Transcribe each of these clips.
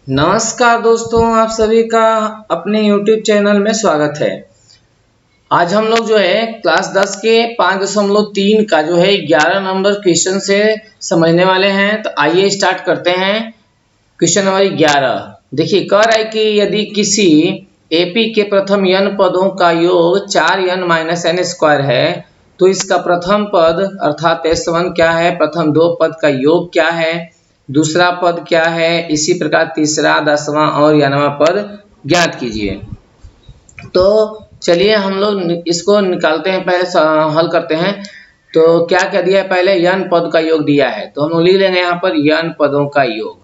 नमस्कार दोस्तों, आप सभी का अपने YouTube चैनल में स्वागत है। आज हम लोग जो है क्लास 10 के 5.3 का जो है 11 नंबर क्वेश्चन से समझने वाले हैं। तो आइए स्टार्ट करते हैं। क्वेश्चन नंबर 11 देखिए, कह रहा है कि यदि किसी AP के प्रथम n पदों का योग 4n-n² है तो इसका प्रथम पद अर्थात S1 क्या है, प्रथम दो पद का योग क्या है, दूसरा पद क्या है, इसी प्रकार तीसरा, 10वां और 11वां पद ज्ञात कीजिए। तो चलिए हम लोग इसको निकालते हैं, पहले हल करते हैं। तो क्या क्या दिया है, पहले n पद का योग दिया है तो हम लिख लेंगे यहाँ पर n पदों का योग।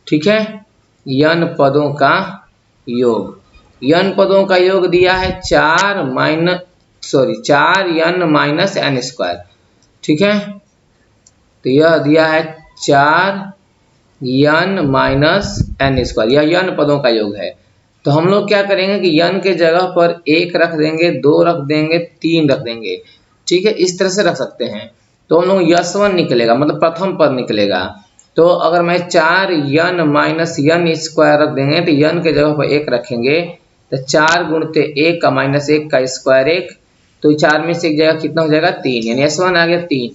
ठीक है, n पदों का योग, n पदों का योग दिया है 4n-n²। ठीक है, तो यह दिया है 4n-n², यह n पदों का योग है। तो हम लोग क्या करेंगे कि n के जगह पर 1 रख देंगे, 2 रख देंगे, 3 रख देंगे। ठीक है, इस तरह से रख सकते हैं। तो हम लोग S1 निकलेगा, मतलब प्रथम पद निकलेगा। तो अगर मैं 4n-n² रख देंगे तो n के जगह पर 1 रखेंगे तो 4 गुणते 1 का -1 का स्क्वायर 1, तो 4 में से एक जगह कितना हो जाएगा 3, यानी S1 आ गया 3।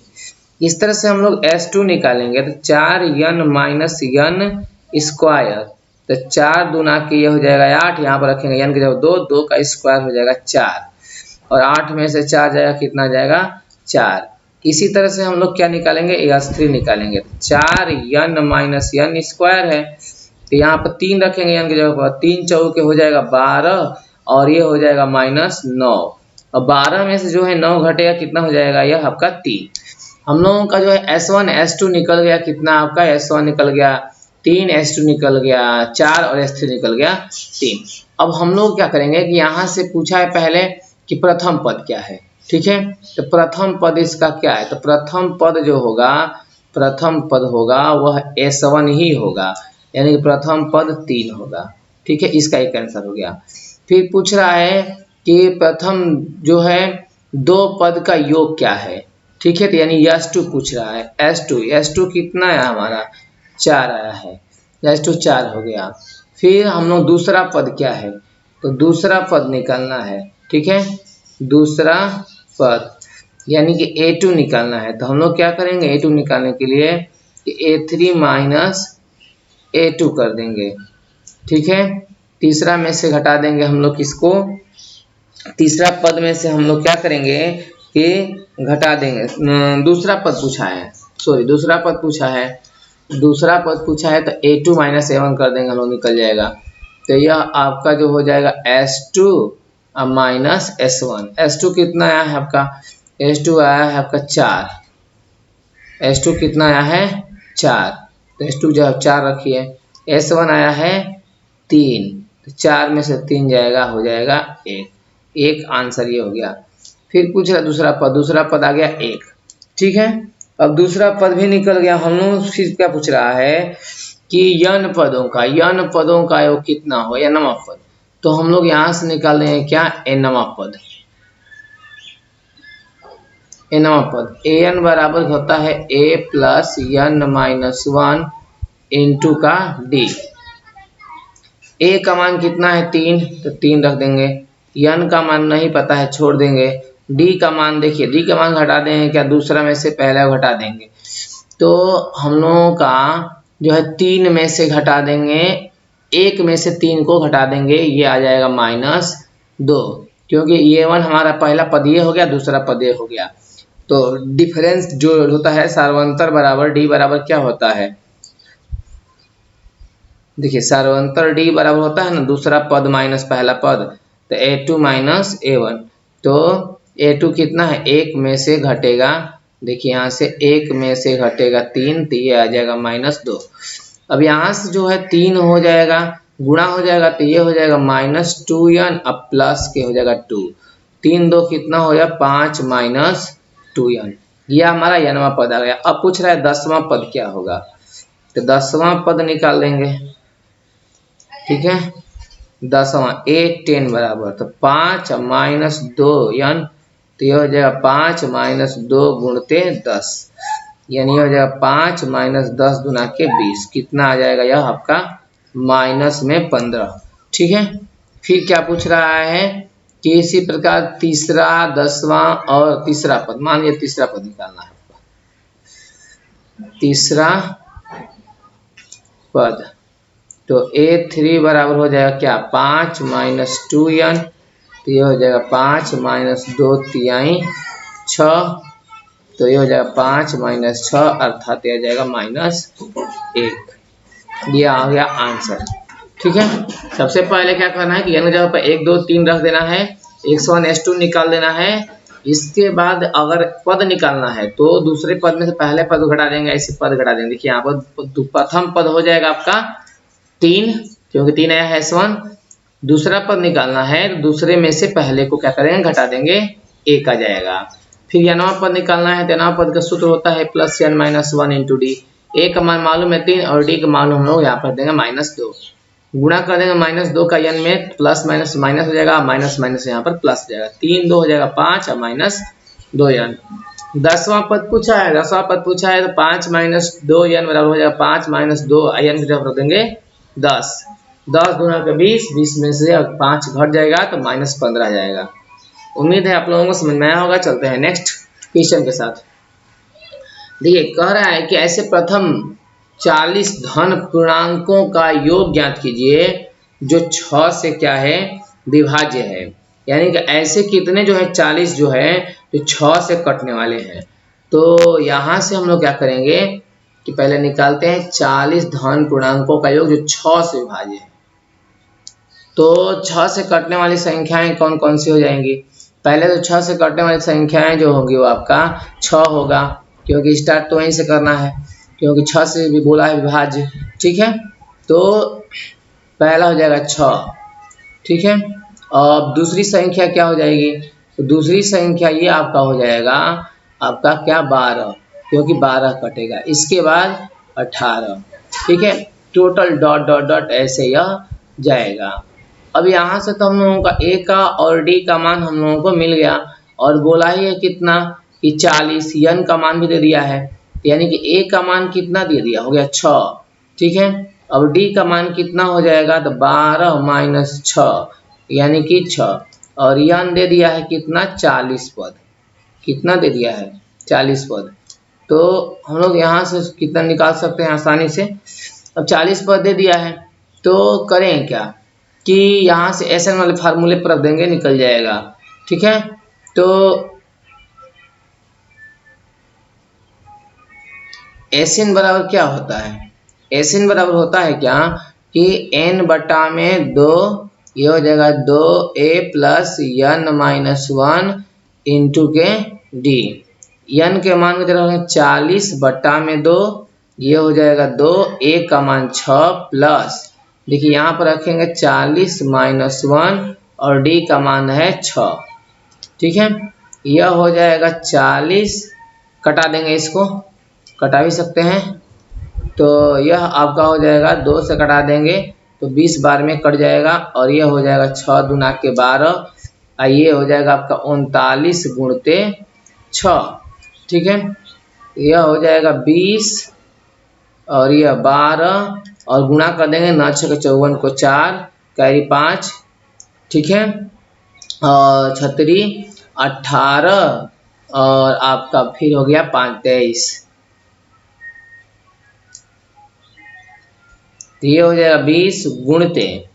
इस तरह से हम लोग S2 निकालेंगे तो 4n-n², तो 4 दूना के ये हो जाएगा 8, यहाँ पर रखेंगे n के जगह 2, 2 का स्क्वायर हो जाएगा 4, और 8 में से 4 जाएगा कितना जाएगा 4। इसी तरह से हम लोग क्या निकालेंगे, S3 निकालेंगे। 4n-n² है तो यहाँ पर 3 रखेंगे n की जगह पर, 3 चौके हो जाएगा 12 और ये हो जाएगा -9, और 12 में से जो है 9 घटेगा कितना हो जाएगा, यह आपका 3। हम लोगों का जो है S1 S2 निकल गया, कितना आपका S1 निकल गया 3, S2 निकल गया 4 और S3 निकल गया 3। अब हम लोग क्या करेंगे कि यहाँ से पूछा है पहले कि प्रथम पद क्या है। ठीक है, तो प्रथम पद इसका क्या है, तो प्रथम पद जो होगा, प्रथम पद होगा वह S1 ही होगा, यानी कि प्रथम पद 3 होगा। ठीक है, इसका एक आंसर हो गया। फिर पूछ रहा है कि प्रथम जो है दो पद का योग क्या है। ठीक है, तो यानी S2 पूछ रहा है। S2 कितना है हमारा 4 आया है, S2 4 हो गया। फिर हम लोग दूसरा पद क्या है, तो दूसरा पद निकालना है। ठीक है, दूसरा पद यानी कि A2 निकालना है। तो हम लोग क्या करेंगे, A2 निकालने के लिए A3 - A2 कर देंगे। ठीक है, तीसरा में से घटा देंगे हम लोग किसको, तीसरा पद में से हम लोग क्या करेंगे कि घटा देंगे। दूसरा पद पूछा है, दूसरा पद पूछा है, दूसरा पद पूछा है तो A2 - A1 कर देंगे हम लोग, निकल जाएगा। तो यह आपका जो हो जाएगा S2 -S1। S2 कितना आया है आपका, S2 आया है आपका 4, S2 कितना आया है 4, तो S2 जो 4 रखिए। S1 आया है 3, तो 4 में से 3 जाएगा, हो जाएगा 1, एक आंसर ये हो गया। फिर पूछ रहा दूसरा पद आ गया 1। ठीक है, अब दूसरा पद भी निकल गया। हम लोग फिर क्या पूछ रहा है कि n पदों का योग कितना हो, nवां पद। तो हम लोग यहाँ से निकाल देंगे क्या, nवां पद। nवां पद an बराबर होता है a + n-1 इंटू का d। a का मान कितना है 3, तो 3 रख देंगे। n का मान नहीं पता है, छोड़ देंगे। d का मान देखिए, d का मान घटा देंगे क्या, दूसरा में से पहला घटा देंगे। तो हम लोगों का जो है 3 में से घटा देंगे, 1 में से 3 को घटा देंगे, ये आ जाएगा -2, क्योंकि ये 1 हमारा पहला पद ये हो गया, दूसरा पद ये हो गया। तो डिफरेंस जो होता है सार्वंतर बराबर d बराबर क्या होता है, देखिए सार्वंतर d बराबर होता है ना, दूसरा पद माइनस पहला पद, तो A2 - A1। तो A2 कितना है, 1 में से घटेगा, देखिए यहाँ से 1 में से घटेगा 3, तो ये आ जाएगा -2। अब यहाँ से जो है 3 हो जाएगा, गुणा हो जाएगा, तो ये हो जाएगा -2n, अब प्लस के हो जाएगा 2, 3 2 कितना हो जाएगा 5 -2n। ये हमारा nवां पद आ गया। अब पूछ रहा है 10वां पद क्या होगा, तो 10वां पद निकाल देंगे। ठीक है, 10वां A10 बराबर, तो 5 - 2n, तो यह हो जाएगा 5 - 2 गुणते 10, यानी हो जाएगा 5 - 10 दूना के 20, कितना आ जाएगा यह आपका माइनस में 15। ठीक है, फिर क्या पूछ रहा है कि इसी प्रकार तीसरा, 10वां और तीसरा पद, मान लिया तीसरा पद निकालना है। तीसरा पद तो a3 बराबर हो जाएगा क्या, 5 माइनस 2n, तो ये हो जाएगा 5 माइनस 2 तिहाई 6, तो ये हो जाएगा 5 माइनस 6 अर्थात ये हो जाएगा -1। ये आ गया आंसर। ठीक है, सबसे पहले क्या करना है कि n जगह पर 1 2 3 रख देना है, x1 x2 निकाल देना है। इसके बाद अगर पद निकालना है तो दूसरे पद में से पहले पद घटा देंगे, ऐसे पद घटा देंगे। देखिए यहाँ पर प्रथम पद हो जाएगा आपका 3, क्योंकि 3 आया है s1। दूसरा पद निकालना है तो दूसरे में से पहले को क्या करेंगे, घटा देंगे, 1 आ जाएगा। फिर यनवा पद निकालना है तो यनवा पद का सूत्र होता है +n-1 इंटू डी। ए का मान मालूम है 3 और डी का मान हम लोग यहाँ पर देंगे -2। गुणा कर देंगे -2 का n में, प्लस माइनस माइनस हो जाएगा, माइनस माइनस यहाँ पर प्लस हो जाएगा, 3 2 हो जाएगा 5 और -2n। 10वां पद पूछा है, 10वां पद पूछा है तो 5 माइनस 2n बराबर हो जाएगा 5 माइनस 2n की जगह रख देंगे 10। 10 दूना का 20, 20 में से 5 घट जाएगा तो -15 आ जाएगा। उम्मीद है आप लोगों को समझ में आया होगा। चलते हैं नेक्स्ट क्वेश्चन के साथ। देखिए कह रहा है कि ऐसे प्रथम 40 धन पूर्णांकों का योग ज्ञात कीजिए जो 6 से क्या है, विभाज्य है। यानी कि ऐसे कितने जो है 40 जो है जो 6 से कटने वाले हैं। तो यहाँ से हम लोग क्या करेंगे कि पहले निकालते हैं 40 धन पूर्णांकों का योग जो 6 से विभाज्य है। तो 6 से कटने वाली संख्याएं कौन कौन सी हो जाएंगी। पहले तो 6 से कटने वाली संख्याएं जो होंगी वो आपका 6 होगा, क्योंकि स्टार्ट तो वहीं से करना है, क्योंकि 6 से भी बोला है विभाज्य। ठीक है, तो पहला हो जाएगा 6। ठीक है, और दूसरी संख्या क्या हो जाएगी, तो दूसरी संख्या ये आपका हो जाएगा आपका क्या 12, क्योंकि 12 कटेगा। इसके बाद 18। ठीक है, टोटल डॉट डॉट डॉट ऐसे यह जाएगा। अब यहाँ से तो हम लोगों का a का और d का मान हम लोगों को मिल गया, और बोला ही है कितना कि 40, n का मान भी दे दिया है, यानी कि a का मान कितना दे दिया, हो गया 6। ठीक है, अब d का मान कितना हो जाएगा, तो 12 माइनस 6 यानी कि 6, और n दे दिया है कितना 40 पद, कितना दे दिया है 40 पद। तो हम लोग यहाँ से कितना निकाल सकते हैं आसानी से। अब 40 पद दे दिया है तो करें क्या कि यहाँ से SN वाले फार्मूले पर रख देंगे, निकल जाएगा। ठीक है, तो SN बराबर क्या होता है, SN बराबर होता है क्या कि n बटा में 2, ये हो जाएगा 2a प्लस n-1 इंटू के d। n के मान को जरा 40 बटा में 2, ये हो जाएगा 2, a का मान 6 प्लस, देखिए यहाँ पर रखेंगे 40 माइनस 1 और d का मान है 6। ठीक है, यह हो जाएगा 40, कटा देंगे, इसको कटा भी सकते हैं, तो यह आपका हो जाएगा 2 से कटा देंगे तो 20 बार में कट जाएगा, और यह हो जाएगा 6 दूना के 12, ये हो जाएगा आपका 39 गुणते 6। ठीक है, यह हो जाएगा 20 और यह 12, और गुणा कर देंगे 9 6 54 को 4, कैरी 5। ठीक है, और 36 18, और आपका फिर हो गया 5 23, तो ये हो जाएगा 20 गुणते,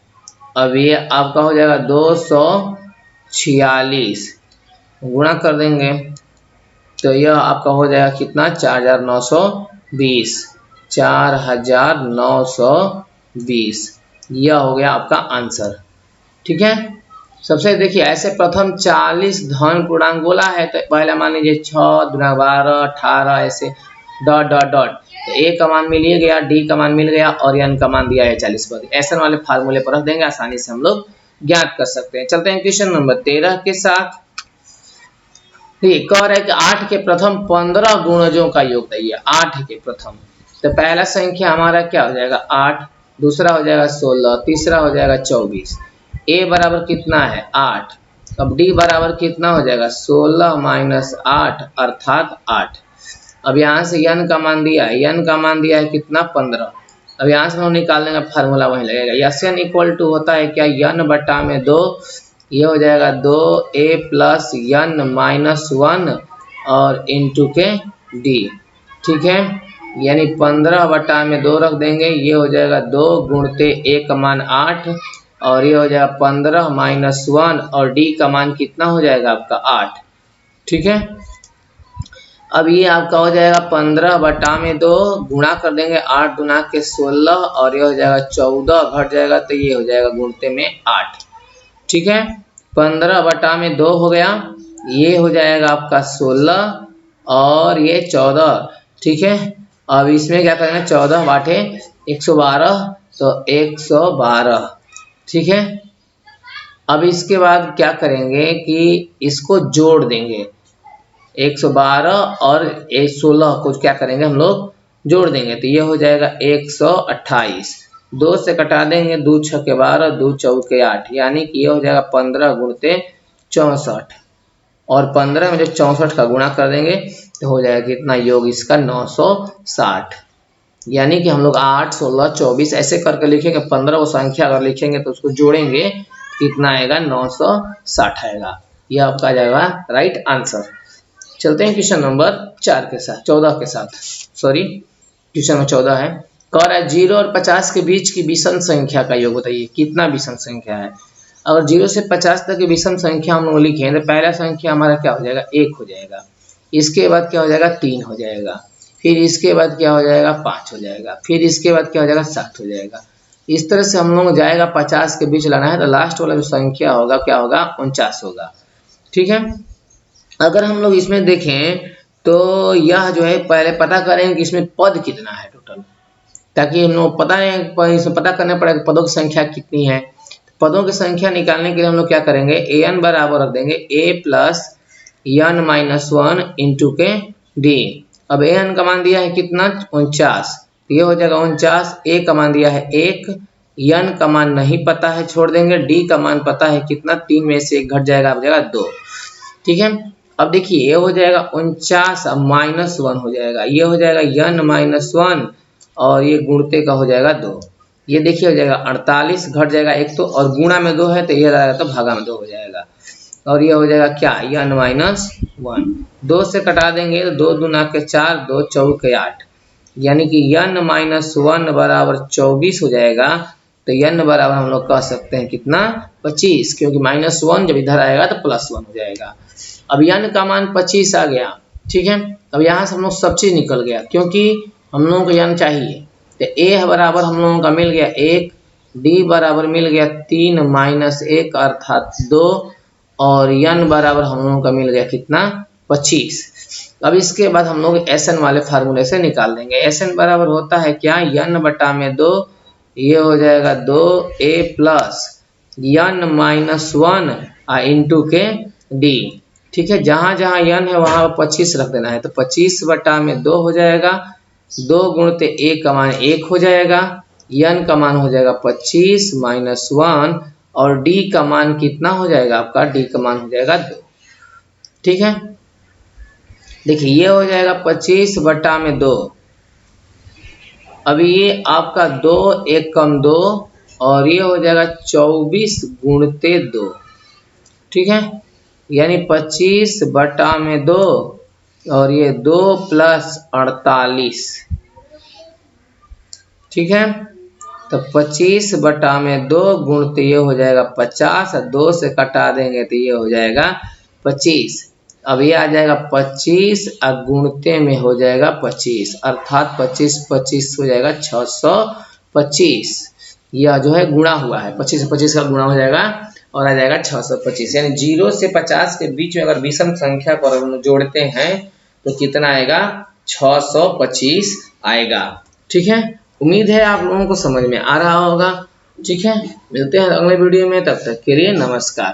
अब ये आपका हो जाएगा 246, गुणा कर देंगे तो यह आपका हो जाएगा कितना 4920, 4920, यह हो गया आपका आंसर। ठीक है, सबसे देखिए ऐसे प्रथम 40 धन पूर्णांक बोला है तो पहले मान लीजिए 6 दूना 12 18 ऐसे डॉट डॉट डॉट, तो a का मान मिल गया, d का मान मिल गया, और n का मान दिया है 40 पद। ऐसे वाले फार्मूले पर रख देंगे, आसानी से हम लोग ज्ञात कर सकते हैं। चलते हैं क्वेश्चन नंबर 13 के साथ। ठीक, कह रहा है कि 8 के प्रथम 15 गुणजों का योग बताइए। 8 के प्रथम, तो पहला संख्या हमारा क्या हो जाएगा 8, दूसरा हो जाएगा 16, तीसरा हो जाएगा 24, a बराबर कितना है 8, अब d बराबर कितना हो जाएगा 16 माइनस 8 अर्थात 8। अब यहाँ से n का मान दिया है, n का मान दिया है कितना 15, अब यहाँ से हम निकालने का फार्मूला वहीं लगेगा। Sn इक्वल टू होता है क्या, n बटा में 2, ये हो जाएगा 2a प्लस n माइनस 1 और इंटू के d। ठीक है, यानी 15 बटा में 2 रख देंगे, ये हो जाएगा 2 गुणते a का मान 8 और ये हो जाएगा 15 माइनस 1 और d का मान कितना हो जाएगा आपका 8। ठीक है, अब ये आपका हो जाएगा 15 बटा में 2 गुणा कर देंगे, 8 दुना के 16 और ये हो जाएगा 14 घट जाएगा तो ये हो जाएगा गुणते में 8। ठीक है, 15 बटा में 2 हो गया, ये हो जाएगा आपका 16 और ये 14। ठीक है, अब इसमें क्या करेंगे, 14 बाटे 112 तो 112। ठीक है, अब इसके बाद क्या करेंगे कि इसको जोड़ देंगे, 112 और 16 को क्या करेंगे हम लोग जोड़ देंगे तो ये हो जाएगा 128। 2 से कटा देंगे, 2 छके 12, 2 चौके 8, यानी कि ये हो जाएगा 15 गुणते 64 और 15 में जब 64 का गुणा कर देंगे तो हो जाएगा कितना, योग इसका 960। यानी कि हम लोग 8, 16, 24 ऐसे करके लिखेंगे, 15 वो संख्या अगर लिखेंगे तो उसको जोड़ेंगे कितना आएगा, 960 आएगा। यह आपका आ जाएगा राइट आंसर। चलते हैं क्वेश्चन नंबर 4 के साथ, 14 के साथ, सॉरी क्वेश्चन नंबर 14 है। कह रहा है 0 और 50 के बीच की विषम संख्या का योग बताइए, कितना विषम संख्या है। अगर 0 से 50 तक की विषम संख्या हम लोग लिखें तो पहला संख्या हमारा क्या हो जाएगा, 1 हो जाएगा, इसके बाद क्या हो जाएगा 3 हो जाएगा, फिर इसके बाद क्या हो जाएगा 5 हो जाएगा, फिर इसके बाद क्या हो जाएगा 7 हो जाएगा। इस तरह से हम लोग जाएगा 50 के बीच लाना है तो लास्ट वाला जो संख्या होगा क्या होगा, 49 होगा। ठीक है, अगर हम लोग इसमें देखें तो यह जो है पहले पता करेंगे कि इसमें पद कितना है टोटल, ताकि हम लोग पता नहीं, इसमें पता करना पड़ेगा पदों की संख्या कितनी है। पदों की संख्या निकालने के लिए हम लोग क्या करेंगे, an बराबर रख देंगे a plus n minus 1 into के d। अब an का मान दिया है कितना, 49, ये हो जाएगा 49, a का मान दिया है 1, n का मान नहीं पता है छोड़ देंगे, d का मान पता है कितना, 3 में से 1 घट जाएगा, आप जाएगा 2। ठीक है, अब देखिए ये हो जाएगा 49 माइनस 1 हो जाएगा, ये हो जाएगा n माइनस 1 और ये गुणते का हो जाएगा 2, ये देखिए हो जाएगा 48 घट जाएगा 1 तो, और गुणा में 2 है तो ये रहेगा तो भागा में 2 हो जाएगा, और ये हो जाएगा क्या, n माइनस 1। 2 से कटा देंगे तो 2 दुना के 4, 2 चौके 8, यानी कि n माइनस 1 बराबर 24 हो जाएगा। तो n बराबर हम लोग कह सकते हैं कितना, 25, क्योंकि माइनस 1 जब इधर आएगा तो प्लस 1 हो जाएगा। अब n का मान 25 आ गया। ठीक है, अब यहाँ से हम लोग सब चीज निकल गया, क्योंकि हम लोगों को n चाहिए तो a बराबर हम लोगों का मिल गया 1, d बराबर मिल गया 3 माइनस 1 अर्थात 2 और n बराबर हम लोगों का मिल गया कितना, 25। अब इसके बाद हम लोग Sn वाले फार्मूले से निकाल देंगे। Sn बराबर होता है क्या, n बटा में 2, ये हो जाएगा 2a plus n minus 1 into के d। ठीक है, जहां जहां n है वहां 25 रख देना है, तो 25 बटा में 2 हो जाएगा, 2 गुणते a का मान 1 हो जाएगा, n का मान हो जाएगा 25 माइनस 1 और d का मान कितना हो जाएगा आपका, d का मान हो जाएगा 2। ठीक है, देखिए ये हो जाएगा 25 बटा में 2, अभी ये आपका 2 1 कम 2 और ये हो जाएगा 24 गुणते 2। ठीक है, यानी 25 बटा में 2 और ये 2 प्लस 48। ठीक है, तो 25 बटा में 2 गुणते ये हो जाएगा 50, 2 से कटा देंगे तो ये हो जाएगा 25। अब ये आ जाएगा 25 और गुणते में हो जाएगा 25, अर्थात 25 25 हो जाएगा 625। यह जो है गुणा हुआ है, 25 से 25 का गुणा हो जाएगा और आ जाएगा 625। यानी 0 से 50 के बीच में अगर विषम संख्या को हम जोड़ते हैं तो कितना आएगा, 625 आएगा। ठीक है, उम्मीद है आप लोगों को समझ में आ रहा होगा। ठीक है, मिलते हैं अगले वीडियो में, तब तक के लिए नमस्कार।